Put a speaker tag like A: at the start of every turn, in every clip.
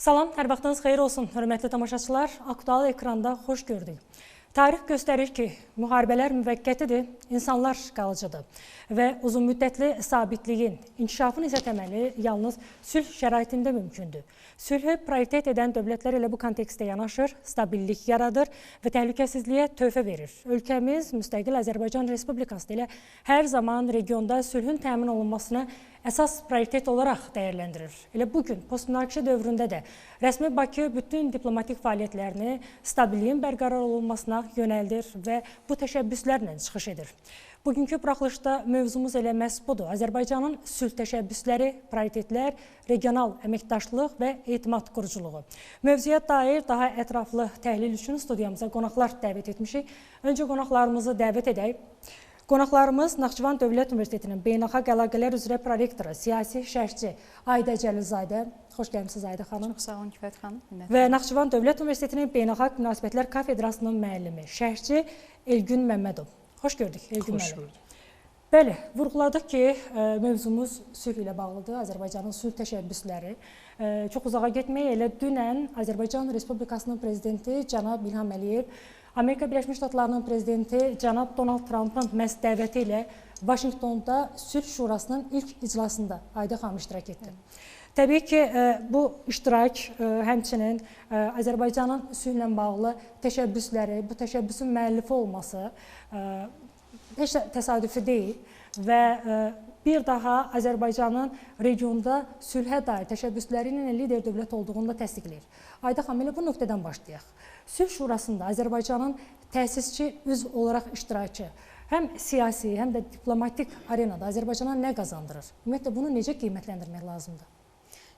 A: Salam, hər vaxtınız xeyir olsun, hörmətli tamaşaçılar. Aktual ekranda xoş gördük. Tarix göstərir ki, müharibələr müvəqqətidir, insanlar qalıcıdır və uzunmüddətli sabitliyin, inkişafın isə təməli yalnız sülh şəraitində mümkündür. Sülhü prioritet edən dövlətlər elə bu kontekstdə yanaşır, stabillik yaradır və təhlükəsizliyə töhfə verir. Ölkəmiz müstəqil Azərbaycan Respublikası ilə hər zaman regionda sülhün təmin olunmasını əsas prioritet olaraq dəyərləndirir. Elə bugün, postmünaqişə dövründə də rəsmi Bakı bütün diplomatik fəaliyyətlərini stabilliyin bərqərar olunmasına yönəldir və bu təşəbbüslərlə çıxış edir. Bugünkü buraxılışda mövzumuz elə məhz budur. Azərbaycanın sülh təşəbbüsləri, prioritetlər, regional əməkdaşlıq və etimad quruculuğu. Mövzuya dair daha ətraflı təhlil üçün studiyamıza qonaqlar dəvət etmişik. Öncə qonaqlarımızı dəvət edək. Qonaqlarımız Naxçıvan Dövlət Universitetinin Beynəlxalq Əlaqələr üzrə prorektoru, siyasi şərhçi Ayda Cəlilzadə. Xoş gəlmisiniz Ayda xanım.
B: Çox sağ olun Kifayət xanım.
A: Və Naxçıvan Dövlət Universitetinin Beynəlxalq Münasibətlər Kafedrasının müəllimi, şərhçi Elgün Məmmədov. Xoş gördük Elgün müəllim.
C: Xoş gördük.
A: Bəli, vurğuladıq ki, mövzumuz sülh ilə bağlıdır, Azərbaycanın sülh təşəbbüsləri. Çox uzağa getməyə elə dünən Azərbaycan Respublikasının prezidenti cənab İlham Əliyev, Amerika Birləşmiş Ştatlarının prezidenti cənab Donald Trumpın məhz dəvəti ilə Vaşinqtonda Sülh Şurasının ilk iclasında Ayda xanım iştirak etdi. Təbii ki, bu iştirak həmçinin Azərbaycanın sülhlə bağlı təşəbbüsləri, bu təşəbbüsün müəllifi olması heç də təsadüfi deyil və bir daha Azərbaycanın regionda sülhə dair təşəbbüsləri ilə lider dövlət olduğunu da təsdiqləyir. Ayda xanım, elə bu nöqtədən başlayaq. Sülh Şurasında Azərbaycanın təsisçi üzv olaraq iştirakı həm siyasi, həm də diplomatik arenada Azərbaycana nə qazandırır? Ümumiyyətlə, bunu necə qiymətləndirmək lazımdır?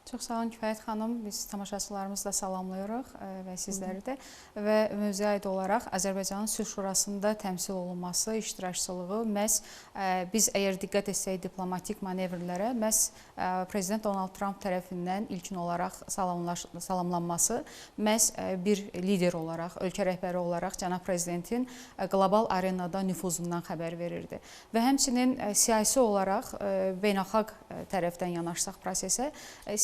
B: Çox sağ olun Kifayət xanım. Biz tamaşaçılarımızı da salamlayırıq və sizləri də. Və mövzuya aid olaraq Azərbaycanın Sülh Şurasında təmsil olunması, iştirakçılığı məhz biz əgər diqqət etsək diplomatik manevrlərə, məhz Prezident Donald Trump tərəfindən ilkin olaraq salamlanması məhz bir lider olaraq, ölkə rəhbəri olaraq cənab prezidentin qlobal arenada nüfuzundan xəbər verirdi. Və həmçinin siyasi olaraq beynəlxalq tərəfdən yanaşsaq prosesə,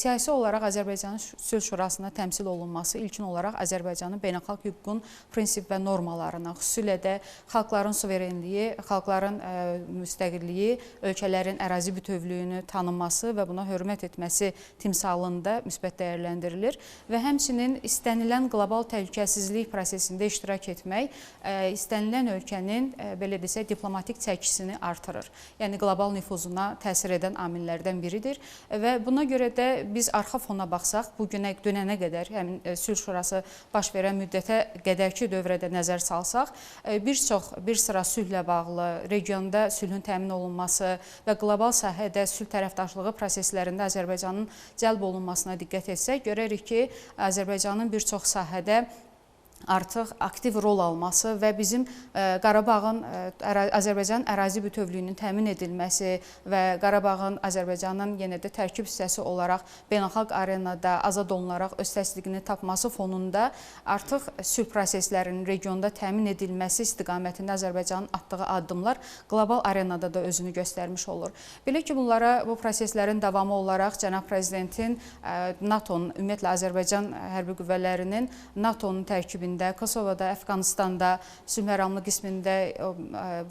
B: siyasi olaraq Azərbaycanın Sülh Şurasında təmsil olunması ilkin olaraq Azərbaycanın beynəlxalq hüququn prinsip və normalarına, xüsusilə də xalqların suverenliyi, xalqların müstəqilliyi, ölkələrin ərazi bütövlüyünü tanınması və buna hörmət etməsi timsalında müsbət dəyərləndirilir və həmçinin istənilən qlobal təhlükəsizlik prosesində iştirak etmək istənilən ölkənin belə desək diplomatik çəkisini artırır. Yəni qlobal nüfuzuna təsir edən amillərdən biridir və buna görə də biz arxa fona baxsaq, dünənə qədər, həmin Sülh Şurası baş verən müddətə qədərki dövrədə nəzər salsaq, bir sıra sülhlə bağlı, regionda sülhün təmin olunması və qlobal sahədə sülh tərəfdaşlığı proseslərində Azərbaycanın cəlb olunmasına diqqət etsək, görərik ki, Azərbaycanın bir çox sahədə artıq aktiv rol alması və bizim Qarabağın, Azərbaycanın ərazi bütövlüyünün təmin edilməsi və Qarabağın Azərbaycanın yenə də tərkib hissəsi olaraq beynəlxalq arenada azad olunaraq öz təsdiqini tapması fonunda artıq sülh proseslərinin regionda təmin edilməsi istiqamətində Azərbaycanın atdığı addımlar qlobal arenada da özünü göstərmiş olur. Belə ki, bu proseslərin davamı olaraq cənab prezidentin NATO-nun, ümumiyyətlə Azərbaycan hərbi qüvvələrinin NATO-nun tərkibində Kosovada, Əfqanistanda, sülh məramlı qismində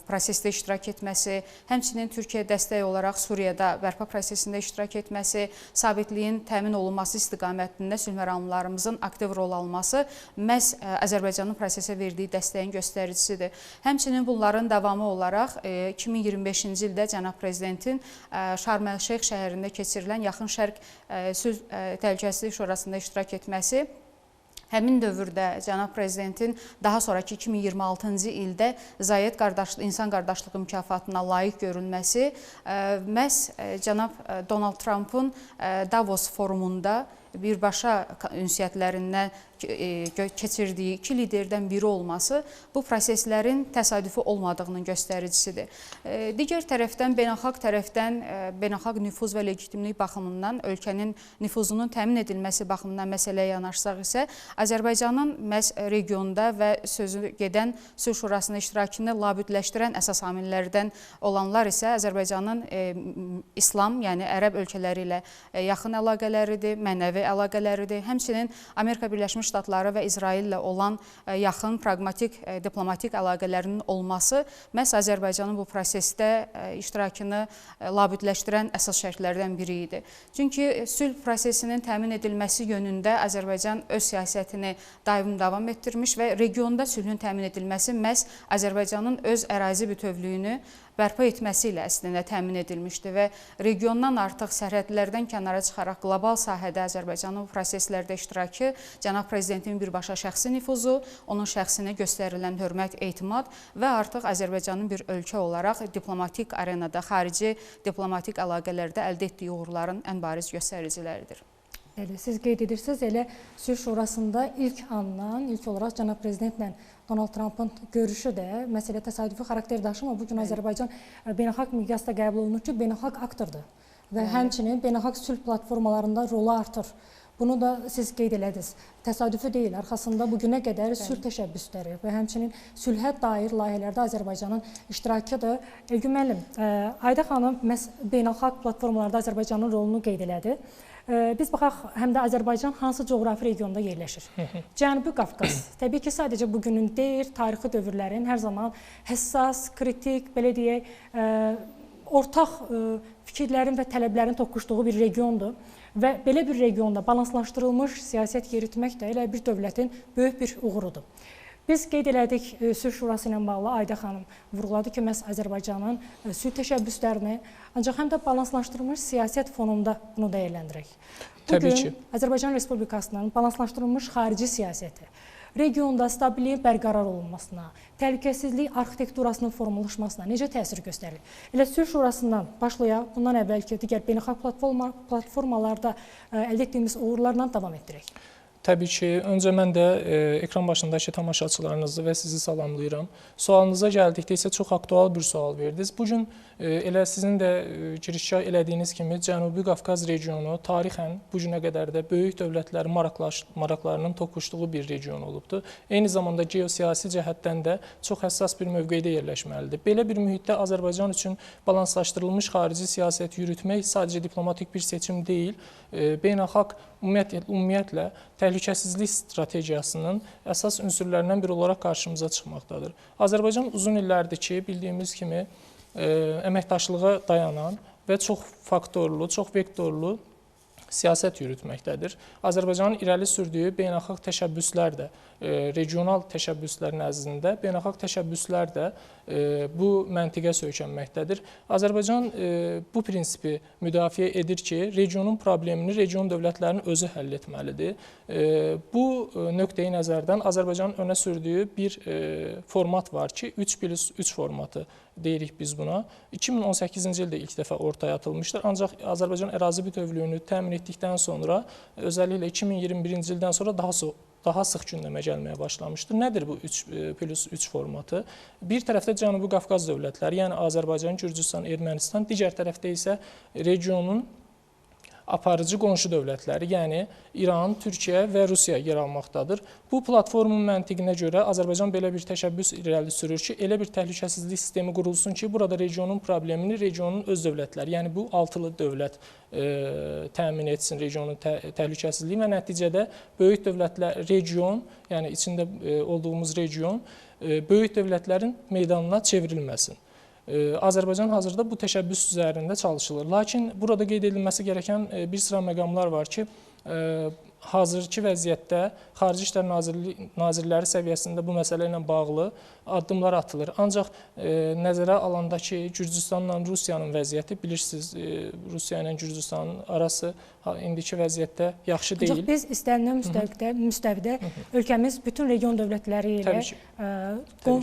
B: prosesdə iştirak etməsi, həmçinin Türkiyə dəstək olaraq Suriyada bərpa prosesində iştirak etməsi, sabitliyin təmin olunması istiqamətində sülh məramlılarımızın aktiv rol alması məhz Azərbaycanın prosesə verdiyi dəstəyin göstəricisidir. Həmçinin bunların davamı olaraq 2025-ci ildə cənab prezidentin Şarm el-Şeyx şəhərində keçirilən Yaxın Şərq Sülh Təhlükəsizlik Şurasında iştirak etməsi, həmin dövrdə cənab prezidentin daha sonraki 2026-cı ildə Zayed İnsan Qardaşlığı mükafatına layiq görülməsi məhz cənab Donald Trumpın Davos forumunda birbaşa ünsiyyətlərindən keçirdiyi iki liderdən biri olması bu proseslərin təsadüfi olmadığının göstəricisidir. Digər tərəfdən, beynəlxalq nüfuz və legitimlik baxımından, ölkənin nüfuzunun təmin edilməsi baxımından məsələyə yanaşsaq isə, Azərbaycanın məhz regionda və sözü gedən Sülh Şurasının iştirakını labüdləşdirən əsas amillərdən olanlar isə Azərbaycanın İslam, yəni ərəb ölkələri ilə yaxın əlaqələridir, mənəvi əlaqələridir. Həmçinin Amerika Birləşmiş Ştatları və İsrail ilə olan yaxın, praqmatik, diplomatik əlaqələrinin olması məhz Azərbaycanın bu prosesdə iştirakını labüdləşdirən əsas şərtlərdən biri idi. Çünki sülh prosesinin təmin edilməsi yönündə Azərbaycan öz siyasətini davam etdirmiş və regionda sülhün təmin edilməsi məhz Azərbaycanın öz ərazi bütövlüyünü bərpa etməsi ilə əslində təmin edilmişdi və regiondan artıq sərhədlərdən kənara çıxaraq qlobal sahədə Azərbaycanın bu proseslərdə iştirakı, cənab prezidentin birbaşa şəxsi nüfuzu, onun şəxsinə göstərilən hörmət, etimad və artıq Azərbaycanın bir ölkə olaraq diplomatik arenada, xarici diplomatik əlaqələrdə əldə etdiyi uğurların ən bariz göstəriciləridir.
A: Siz qeyd edirsiniz, elə Sülh Şurasında ilk olaraq cənab prezidentlə Donald Trumpın görüşü də məsələ təsadüfi xarakter daşımır. Bugün Azərbaycan beynəlxalq miqyasda qəbul olunur ki, beynəlxalq aktordur və həmçinin beynəlxalq sülh platformalarında rolu artır. Bunu da siz qeyd elədiniz. Təsadüfi deyil, arxasında bugünə qədər sülh təşəbbüsləri və həmçinin sülhə dair layihələrdə Azərbaycanın iştirakıdır. Elgün müəllim, Ayda xanım məhz beynəlxalq platformalarda Azərbaycanın rolunu qeyd elədi. Biz baxaq, həm də Azərbaycan hansı coğrafi regionda yerləşir? Cənubi Qafqaz, təbii ki, sadəcə bugünün deyil, tarixi dövrlərin hər zaman həssas, kritik, belə deyək, ortaq fikirlərin və tələblərin toqquşduğu bir regiondur. Və belə bir regionda balanslaşdırılmış siyasət yeritmək də elə bir dövlətin böyük bir uğurudur. Biz qeyd elədik, Sülh Şurası ilə bağlı Ayda xanım vurğuladı ki, məhz Azərbaycanın sülh təşəbbüslərini, ancaq həm də balanslaşdırılmış siyasət fonunda bunu dəyərləndirək. Bugün Azərbaycan Respublikasının balanslaşdırılmış xarici siyasəti, regionda stabilliyin bərqərar olunmasına, təhlükəsizlik arxitekturasının formalaşmasına necə təsir göstərir? Elə Sülh Şurasından başlayaq, bundan əvvəlki digər beynəlxalq platformalarda əldə etdiyimiz uğurlarla davam etdirək.
C: Təbii ki, öncə mən də ekran başındakı tamaşaçılarınızı və sizi salamlayıram. Sualınıza gəldikdə isə çox aktual bir sual verdiniz. Bugün elə sizin də girişgah elədiyiniz kimi Cənubi Qafqaz regionu tarixən bu günə qədər də böyük dövlətlərin maraqlarının toqquşduğu bir region olubdur. Eyni zamanda geosiyasi cəhətdən də çox həssas bir mövqedə yerləşməlidir. Belə bir mühitdə Azərbaycan üçün balanslaşdırılmış xarici siyasət yürütmək sadəcə diplomatik bir seçim deyil, beynəlxalq ümumiyyətlə təhlükəsizlik strategiyasının əsas ünsürlərindən biri olaraq qarşımıza çıxmaqdadır. Azərbaycan uzun illərdir ki, bildiyimiz kimi əməkdaşlığa dayanan və çox faktorlu, çox vektorlu siyasət yürütməkdədir. Azərbaycanın irəli sürdüyü beynəlxalq təşəbbüslər də, regional təşəbbüslər nəzdində, beynəlxalq təşəbbüslər də bu məntiqə söykənməkdədir. Azərbaycan bu prinsipi müdafiə edir ki, regionun problemini region dövlətlərinin özü həll etməlidir. Bu nöqteyi nəzərdən Azərbaycanın önə sürdüyü bir format var ki, 3+3 formatı deyirik biz buna. 2018-ci ildə ilk dəfə ortaya atılmışdır. Ancaq Azərbaycan ərazi bütövlüyünü təmin etdikdən sonra, özəlliklə 2021-ci ildən sonra daha sıx gündəmə gəlməyə başlamışdır. Nədir bu 3+3 formatı? Bir tərəfdə Cənubi Qafqaz dövlətləri, yəni Azərbaycan, Gürcüstan, Ermənistan, digər tərəfdə isə regionun aparıcı qonşu dövlətləri, yəni İran, Türkiyə və Rusiya yer almaqdadır. Bu platformun məntiqinə görə Azərbaycan belə bir təşəbbüs irəli sürür ki, elə bir təhlükəsizlik sistemi qurulsun ki, burada regionun problemini regionun öz dövlətləri, yəni bu altılı dövlət təmin etsin regionun təhlükəsizliyi və nəticədə böyük dövlətlər, region, yəni içində olduğumuz region, böyük dövlətlərin meydanına çevrilməsin. Azərbaycan hazırda bu təşəbbüs üzərində çalışılır. Lakin burada qeyd edilməsi gərəkən bir sıra məqamlar var ki, hazırki vəziyyətdə Xarici İşlər Nazirləri səviyyəsində bu məsələ ilə bağlı addımlar atılır. Ancaq nəzərə alanda ki, Gürcüstanla Rusiyanın vəziyyəti, bilirsiniz, Rusiya ilə Gürcüstanın arası indiki vəziyyətdə yaxşı deyil.
A: Ancaq biz istənilən müstəvidə ölkəmiz bütün region dövlətləri ilə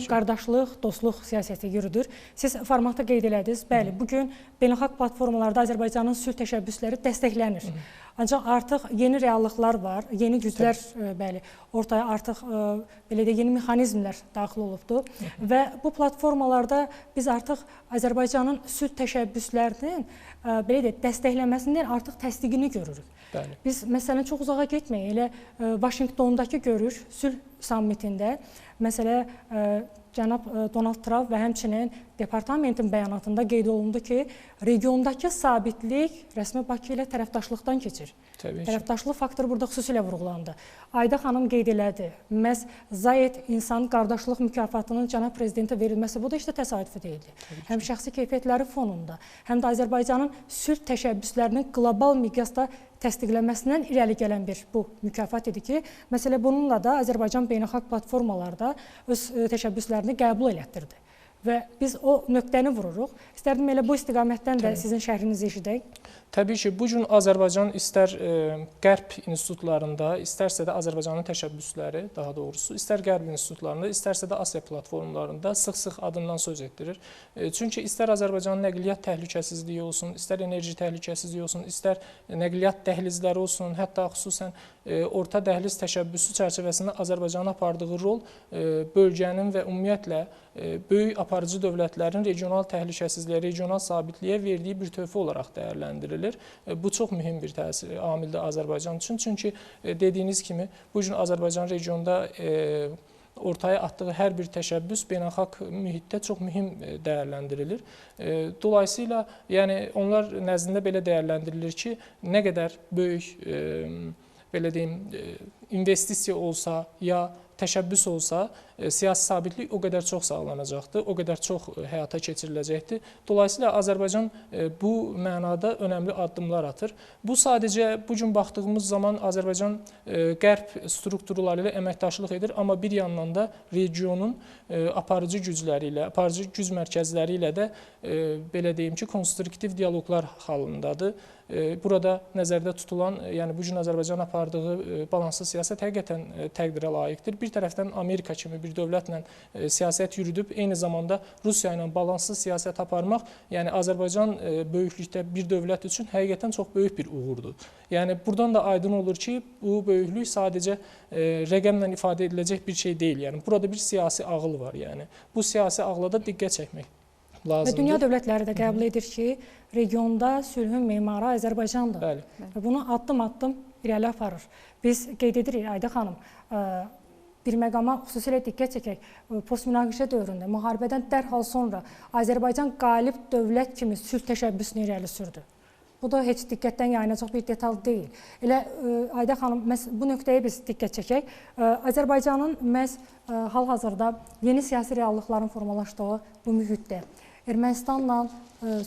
A: qardaşlıq, dostluq siyasəti yürüdür. Siz formatda qeyd elədiniz, bəli, bugün beynəlxalq platformalarda Azərbaycanın sülh təşəbbüsləri dəstəklənir. Ancaq artıq yeni reallıqlar var, yeni güclər bəli, ortaya artıq belə də yeni mexanizmlər daxil olubdur və bu platformalarda biz artıq Azərbaycanın sülh təşəbbüslərinin belə də dəstəkləməsindən artıq təsdiqini görürük.
C: Bəli.
A: Biz məsələn çox uzağa getməyək, elə Vaşinqtondakı görüş sülh sammitində məsələ cənab Donald Trump və həmçinin departamentin bəyanatında qeyd olundu ki, regiondakı sabitlik rəsmi Bakı ilə tərəfdaşlıqdan keçir. Tərəfdaşlıq faktoru burada xüsusilə vurğulandı. Ayda xanım qeyd elədi, məhz Zayed İnsan Qardaşlıq mükafatının cənab prezidentə verilməsi bu da işte təsadüfi deyildi. Həm şəxsi keyfiyyətləri fonunda, həm də Azərbaycanın sülh təşəbbüslərinin qlobal miqyasda təsdiqlənməsindən irəli gələn bir bu mükafat idi ki, məsələ bununla da Azərbaycan beynəlxalq platformalarda öz təşəbbüslərini qəbul elətdirdi. Və biz o nöqtəni vururuq. İstərdim elə bu istiqamətdən də sizin şərhinizi eşidək.
C: Təbii ki, bu gün Azərbaycan istər Qərb institutlarında, istərsə də Azərbaycanın təşəbbüsləri, daha doğrusu, istər Qərb institutlarında, istərsə də Asiya platformlarında sıx-sıx adından söz etdirir. Çünki istər Azərbaycanın nəqliyyat təhlükəsizliyi olsun, istər enerji təhlükəsizliyi olsun, istər nəqliyyat dəhlizləri olsun, hətta xüsusən orta dəhliz təşəbbüsü çərçivəsində Azərbaycanın apardığı rol bölgənin və ümumiyyətlə böyük aparıcı dövlətlərin regional təhlükəsizliyə, regional sabitliyə verdiyi bir töhfə olaraq dəyərləndirilir. Bu çox mühüm bir təsir amildir Azərbaycan üçün. Çünki dediyiniz kimi bu gün Azərbaycan regionda ortaya atdığı hər bir təşəbbüs beynəlxalq mühitdə çox mühüm dəyərləndirilir. Dolayısıyla, yəni onlar nəzdində belə dəyərləndirilir ki, nə qədər böyük belə deyim, investisiya olsa ya təşəbbüs olsa, siyasi sabitlik o qədər çox sağlanacaqdır, o qədər çox həyata keçiriləcəkdir. Dolayısıyla Azərbaycan bu mənada önəmli addımlar atır. Bu sadəcə bu gün baxdığımız zaman Azərbaycan Qərb strukturları ilə əməkdaşlıq edir, amma bir yandan da regionun aparıcı gücləri ilə, aparıcı güc mərkəzləri ilə də belə deyim ki, konstruktiv dialoqlar halındadır. Burada nəzərdə tutulan, yəni bu gün Azərbaycan apardığı balanslı siyasət həqiqətən təqdirə layiqdir. Bir tərəfdən Amerika kimi bir dövlətlə siyasət yürüdüb, eyni zamanda Rusiya ilə balanslı siyasət aparmaq, yəni Azərbaycan böyüklükdə bir dövlət üçün həqiqətən çox böyük bir uğurdur. Yəni buradan da aydın olur ki, bu böyüklük sadəcə rəqəmlə ifadə ediləcək bir şey deyil. Yəni burada bir siyasi ağıl var. Yəni bu siyasi ağla da diqqət çəkmək lazımdır.
A: Və dünya dövlətləri də qəbul edir ki, regionda sülhün memarı Azərbaycandır.
C: Bəli.
A: Və bunu addım-addım irəli aparır. Biz qeyd edirik, Ayda xanım, bir məqama xüsusilə diqqət çəkək. Postmünaqişə dövründə, müharibədən dərhal sonra Azərbaycan qalib dövlət kimi sülh təşəbbüsünü irəli sürdü. Bu da heç diqqətdən yayınacaq bir detal deyil. Elə Ayda xanım, bu nöqtəyə biz diqqət çəkək. Azərbaycanın məhz hal-hazırda yeni siyasi reallıqların formalaşdığı bu mühitdə Ermənistanla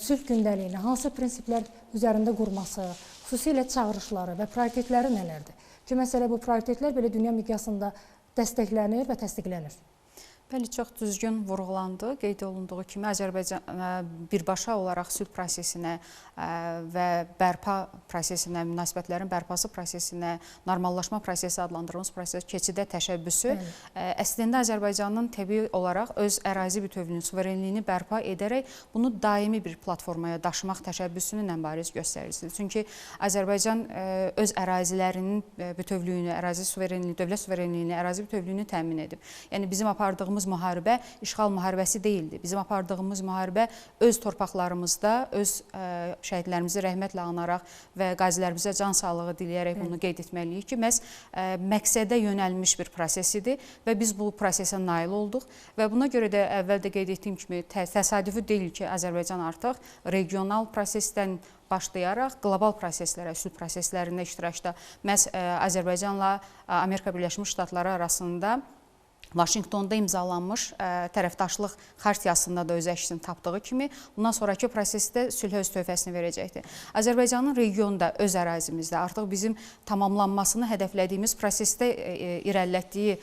A: sülh gündəliyini hansı prinsiplər üzərində qurması, xüsusilə çağırışları və prioritetləri nələrdir? Ki, məsələ bu prioritetlər belə dünya miqyasında dəstəklənir və təsdiqlənir.
B: Bəli, çox düzgün vurğulandı. Qeyd olunduğu kimi Azərbaycan birbaşa olaraq sülh prosesinə və bərpa prosesinə, münasibətlərin bərpası prosesinə, normallaşma prosesi adlandırdığımız proses keçidə təşəbbüsü əslində Azərbaycanın təbii olaraq öz ərazi bütövlüyünü, suverenliyini bərpa edərək bunu daimi bir platformaya daşımaq təşəbbüsünün ən bariz göstəricisidir. Çünki Azərbaycan öz ərazilərinin bütövlüyünü, ərazi suverenliyini, dövlət suverenliyini, ərazi bütövlüyünü təmin edib. Yəni bizim apardığımız müharibə işğal müharibəsi deyildi. Bizim apardığımız müharibə öz torpaqlarımızda, öz şəhidlərimizi rəhmətlə anaraq və qazilərimizə can sağlığı diləyərək bunu qeyd etməliyik ki, məhz məqsədə yönəlmiş bir proses idi və biz bu prosesə nail olduq və buna görə də əvvəl də qeyd etdiyim kimi təsadüfi deyil ki, Azərbaycan artıq regional prosesdən başlayaraq qlobal proseslərə, sülh proseslərində iştirakda məhz Azərbaycanla Amerika Birləşmiş Ştatları arasında Vaşinqtonda imzalanmış tərəfdaşlıq xartiyasında da öz əksini tapdığı kimi bundan sonraki prosesdə sülhə öz töhfəsini verəcəkdir. Azərbaycanın regionda, öz ərazimizdə artıq bizim tamamlanmasını hədəflədiyimiz prosesdə irəlilətdiyi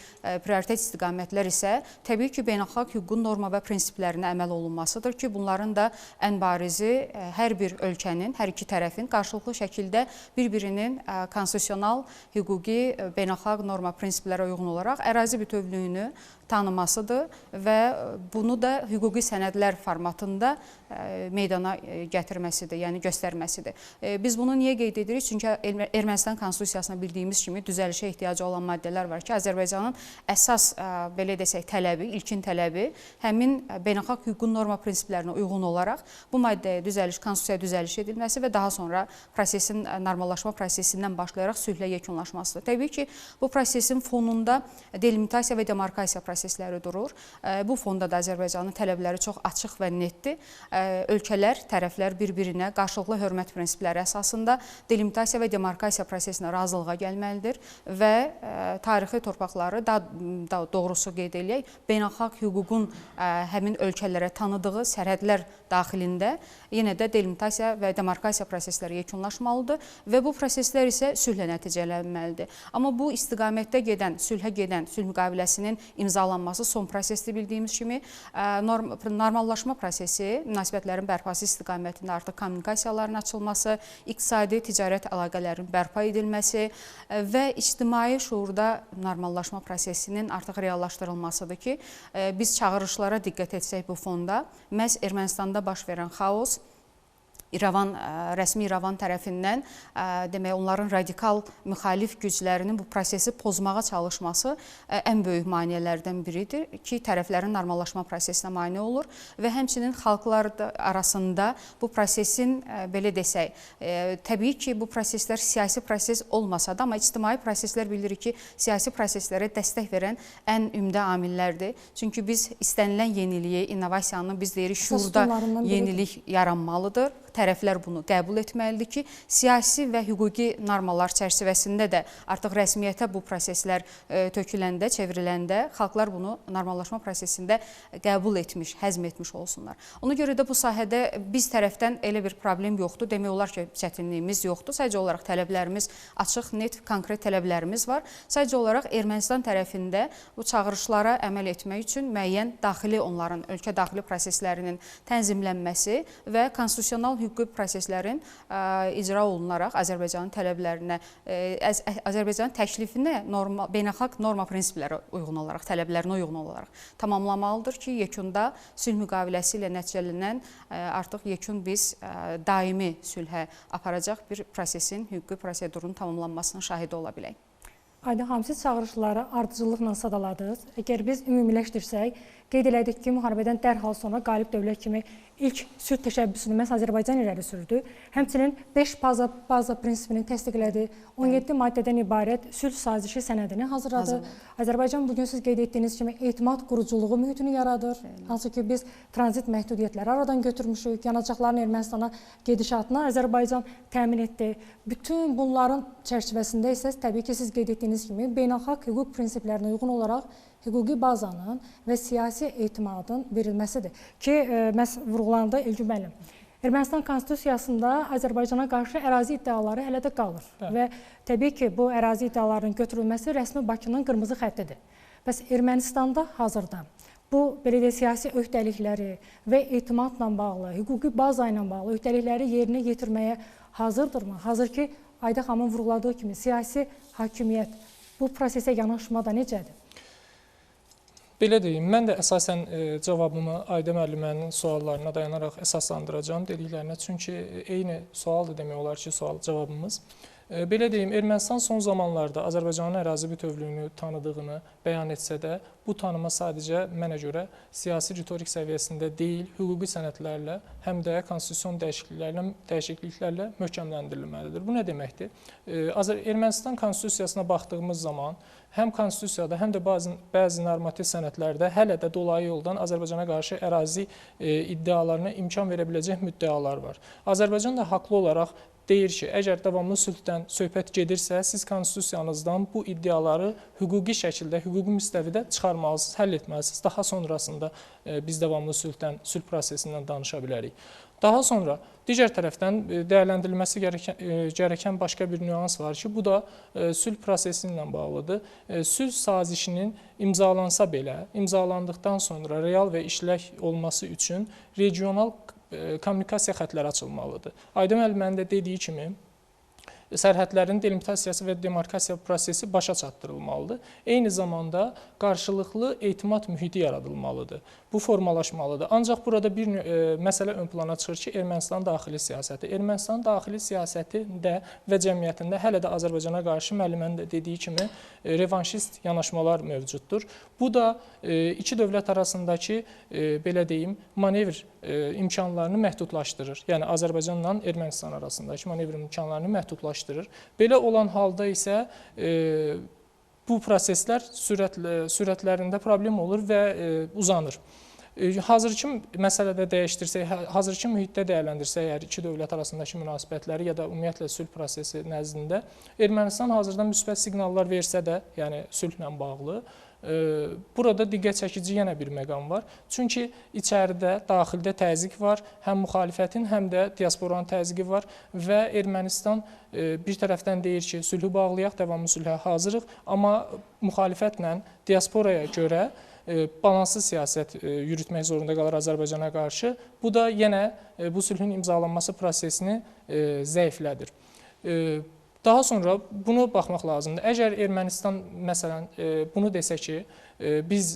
B: prioritet istiqamətlər isə təbii ki, beynəlxalq hüququn norma və prinsiplərinə əməl olunmasıdır ki, bunların da ən barizi hər bir ölkənin, hər iki tərəfin qarşılıqlı şəkildə bir-birinin konstitusional, hüquqi, beynəlxalq norma prinsiplərə uyğun olaraq ərazi bütövlüyünü bütövlüyünü tanımasıdır və bunu da hüquqi sənədlər formatında meydana gətirməsidir, yəni göstərməsidir. Biz bunu niyə qeyd edirik? Çünki Ermənistan konstitusiyasında bildiyimiz kimi düzəlişə ehtiyacı olan maddələr var ki, Azərbaycanın əsas, belə desək, tələbi, ilkin tələbi həmin beynəlxalq hüququn norma prinsiplərinə uyğun olaraq bu maddəyə konstitusiyaya düzəliş edilməsi və daha sonra prosesin normallaşma prosesindən başlayaraq sülhlə yekunlaşmasıdır. Təbii ki, bu prosesin fonunda delimitasiya və demarkasiya prosesləri durur. Bu fonda da Azərbaycanın tələbləri çox açıq və netdir. Ölkələr, tərəflər bir-birinə qarşılıqlı hörmət prinsipləri əsasında delimitasiya və demarkasiya prosesinə razılığa gəlməlidir və tarixi torpaqları, daha doğrusu qeyd eləyək, beynəlxalq hüququn həmin ölkələrə tanıdığı sərhədlər daxilində yenə də delimitasiya və demarkasiya prosesləri yekunlaşmalıdır və bu proseslər isə sülhlə nəticələnməlidir. Amma bu istiqamətdə gedən, sülhə gedən sülh müqaviləsinin imzalanması son prosesdir bildiyimiz kimi. Normallaşma prosesi, münasibətlərin bərpası istiqamətində artıq kommunikasiyaların açılması, iqtisadi, ticarət əlaqələrinin bərpa edilməsi və ictimai şuurda normallaşma prosesinin artıq reallaşdırılmasıdır ki, biz çağırışlara diqqət etsək bu fonda, məhz Ermənistanda baş verən xaos, rəsmi İrəvan tərəfindən demək, onların radikal müxalif güclərinin bu prosesi pozmağa çalışması ən böyük maneələrdən biridir ki, tərəflərin normallaşma prosesinə mane olur və həmçinin xalqlar arasında bu prosesin, belə desək, təbii ki, bu proseslər siyasi proses olmasa da, amma ictimai proseslər bilirik ki, siyasi proseslərə dəstək verən ən ümdə amillərdir. Çünki biz istənilən yeniliyi, innovasiyanı biz deyirik, şuurda yenilik yaranmalıdır. Tərəflər bunu qəbul etməlidir ki, siyasi və hüquqi normalar çərçivəsində də artıq rəsmiyyətə bu proseslər töküləndə, çevriləndə xalqlar bunu normallaşma prosesində qəbul etmiş, həzm etmiş olsunlar. Ona görə də bu sahədə biz tərəfdən elə bir problem yoxdur, demək olar ki, çətinliyimiz yoxdur. Sadəcə olaraq tələblərimiz açıq, net, konkret tələblərimiz var. Sadəcə olaraq Ermənistan tərəfində bu çağırışlara əməl etmək üçün müəyyən daxili onların, ölkə daxili proseslərinin tənzimlənməsi və konstitusional hüquqi proseslərin icra olunaraq Azərbaycanın tələblərinə, Azərbaycanın təklifinə beynəlxalq norma prinsiplərə uyğun olaraq, tələblərinə uyğun olaraq tamamlamalıdır ki, yekunda sülh müqaviləsi ilə nəticələnən artıq yekun biz daimi sülhə aparacaq bir prosesin, hüquqi prosedurun tamamlanmasının şahidi ola bilək.
A: Aydın xanım, siz çağırışları ardıcıllıqla sadaladınız. Əgər biz ümumiləşdirsək, qeyd elədik ki, müharibədən dərhal sonra qalib dövlət kimi ilk sülh təşəbbüsünü məhz Azərbaycan irəli sürdü. Həmçinin 5 baza prinsipini təsdiqlədi, 17 maddədən ibarət sülh sazişi sənədini hazırladı. Azərbaycan bugün siz qeyd etdiyiniz kimi etimad quruculuğu mühitini yaradır. Hansı ki, biz tranzit məhdudiyyətləri aradan götürmüşük, yanacaqların Ermənistana gedişatını Azərbaycan təmin etdi. Bütün bunların çərçivəsində isə təbii ki, siz qeyd etdiyiniz kimi beynəlxalq hüquq prinsiplərinə uyğun olaraq hüquqi bazanın və siyasi etimadın verilməsidir ki, məhz vurğulandı Elgün müəllim. Ermənistan konstitusiyasında Azərbaycana qarşı ərazi iddiaları hələ də qalır və təbii ki, bu ərazi iddialarının götürülməsi rəsmi Bakının qırmızı xəttidir. Bəs Ermənistanda hazırda bu, belə deyək, siyasi öhdəlikləri və etimadla bağlı, hüquqi baza ilə bağlı öhdəlikləri yerinə yetirməyə hazırdırmı? Hazır ki, Ayda xanımın vurğuladığı kimi siyasi hakimiyyət bu prosesə yanaşmada necədir?
C: Belə deyim, mən də əsasən cavabımı Ayda müəllimənin suallarına dayanaraq əsaslandıracağım dediklərinə. Çünki eyni sualdır demək olar ki, cavabımız. Belə deyim, Ermənistan son zamanlarda Azərbaycanın ərazi bütövlüyünü tanıdığını bəyan etsə də, bu tanıma sadəcə mənə görə siyasi ritorik səviyyəsində deyil, hüquqi sənədlərlə, həm də konstitusiyon dəyişikliklərlə möhkəmləndirilməlidir. Bu nə deməkdir? Ermənistan konstitusiyasına baxdığımız zaman həm konstitusiyada, həm də bəzi normativ sənədlərdə hələ də dolayı yoldan Azərbaycana qarşı ərazi iddialarına imkan verə biləcək müddəalar var. Azərbaycan da haqlı olaraq deyir ki, əgər davamlı sülhdən söhbət gedirsə, siz konstitusiyanızdan bu iddiaları hüquqi şəkildə, hüquqi müstəvidə çıxarmalısınız, həll etməlisiniz. Daha sonrasında biz davamlı sülhdən, sülh prosesindən danışa bilərik. Daha sonra digər tərəfdən dəyərləndirilməsi gərəkən başqa bir nüans var ki, bu da sülh prosesi ilə bağlıdır. Sülh sazişinin imzalansa belə, imzalandıqdan sonra real və işlək olması üçün regional kommunikasiya xətləri açılmalıdır. Ayda müəllimənin də dediyi kimi, sərhədlərin delimitasiyası və demarkasiya prosesi başa çatdırılmalıdır. Eyni zamanda qarşılıqlı etimad mühiti yaradılmalıdır. Bu formalaşmalıdır. Ancaq burada bir məsələ ön plana çıxır ki, Ermənistan daxili siyasəti. Ermənistan daxili siyasətində və cəmiyyətində hələ də Azərbaycana qarşı müəllimənin də dediyi kimi revanşist yanaşmalar mövcuddur. Bu da iki dövlət arasındakı belə deyim, manevr imkanlarını məhdudlaşdırır. Yəni Azərbaycanla Ermənistan arasındakı manevr imkanlarını məhdudlaşdırır. Belə olan halda isə bu proseslər sürətlərində problem olur və uzanır. Hazırki məsələdə dəyişdirsək, hazırki mühitdə dəyərləndirsək, əgər iki dövlət arasındakı münasibətləri ya da ümumiyyətlə sülh prosesi nəzdində Ermənistan hazırda müsbət siqnallar versə də, yəni sülhlə bağlı, burada diqqət çəkici yenə bir məqam var. Çünki içəridə, daxildə təzyiq var, həm müxalifətin, həm də diasporanın təzyiqi var və Ermənistan bir tərəfdən deyir ki, sülhü bağlayaq, davamlı sülhə hazırıq, amma müxalifətlə diasporaya görə balanslı siyasət yürütmək zorunda qalır Azərbaycana qarşı. Bu da yenə bu sülhün imzalanması prosesini zəiflədir. Daha sonra bunu baxmaq lazımdır. Əgər Ermənistan məsələn bunu desə ki, biz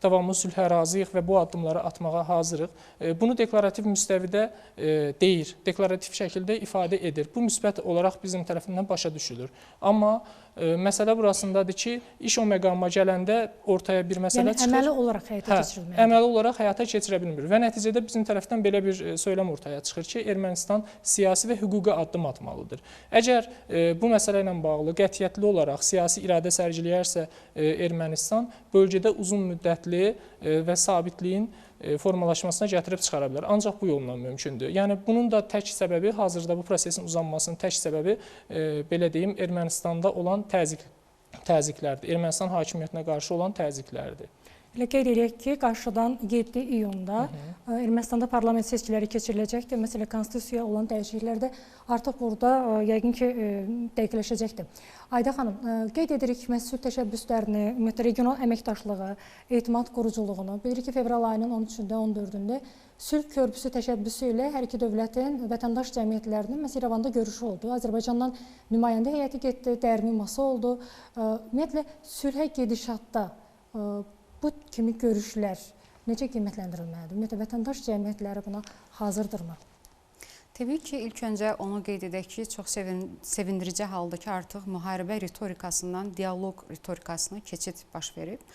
C: davamlı sülhə razıyıq və bu addımları atmağa hazırıq. Bunu deklarativ müstəvidə deyir, deklarativ şəkildə ifadə edir. Bu müsbət olaraq bizim tərəfindən başa düşülür. Amma məsələ burasındadır ki, iş o məqama gələndə ortaya bir məsələ çıxır.
A: Yəni əməli olaraq həyata keçirilməlidir.
C: Əməli olaraq həyata keçirə bilmir və nəticədə bizim tərəfdən belə bir söyləm ortaya çıxır ki, Ermənistan siyasi və hüquqi addım atmalıdır. Əgər bu məsələ ilə bağlı qətiyyətli olaraq siyasi iradə sərgiləyərsə Ermənistan, bölgədə uzun müddətli və sabitliyin formalaşmasına gətirib çıxara bilər. Ancaq bu yolla mümkündür. Yəni bunun da tək səbəbi, hazırda bu prosesin uzanmasının tək səbəbi belə deyim, Ermənistanda olan təzyiqlərdir. Ermənistan hakimiyyətinə qarşı olan təzyiqlərdir.
A: Elə qeyd edək ki, qarşıdan 7 iyunda Ermənistanda parlament seçkiləri keçiriləcəkdir. Məsələ, konstitusiyaya olan dəyişikliklər də artıq burada yəqin ki, dəqiqləşəcəkdir. Ayda xanım, qeyd edirik sülh təşəbbüslərini, ümumiyyətlə regional əməkdaşlığı, etimad quruculuğunu. Bilirik ki, fevral ayının 13-də, 14-də sülh körpüsü təşəbbüsü ilə hər iki dövlətin vətəndaş cəmiyyətlərinin İrəvanda görüşü oldu. Azərbaycandan nümayəndə heyəti getdi, dəyirmi oldu. Ümumiyyətlə, sülhə gedişatda bu kimi görüşlər necə qiymətləndirilməlidir? Ümumiyyətlə, vətəndaş cəmiyyətləri buna hazırdırmı?
B: Təbii ki, ilk öncə onu qeyd edək ki, çox sevindirici haldır ki, artıq müharibə ritorikasından dialoq ritorikasına keçid baş verib.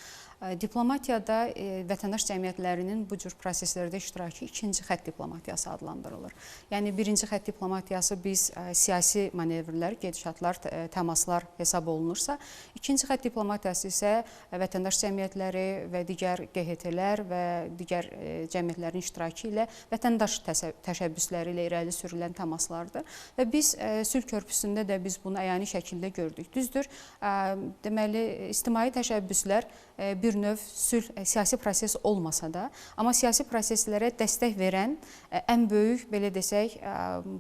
B: Diplomatiyada vətəndaş cəmiyyətlərinin bu cür proseslərdə iştirakı ikinci xətt diplomatiyası adlandırılır. Yəni, birinci xətt diplomatiyası biz siyasi manevrlər, gedişatlar, təmaslar hesab olunursa, ikinci xətt diplomatiyası isə vətəndaş cəmiyyətləri və digər QHT-lər və digər cəmiyyətlərin iştirakı ilə vətəndaş təşəbbüsləri ilə irəli sürülən təmaslardır. Və biz sülh körpüsündə də biz bunu əyani şəkildə gördük. Düzdür, deməli, ictimai təşəbbüslər bir növ sülh siyasi proses olmasa da, amma siyasi proseslərə dəstək verən ən böyük, belə desək,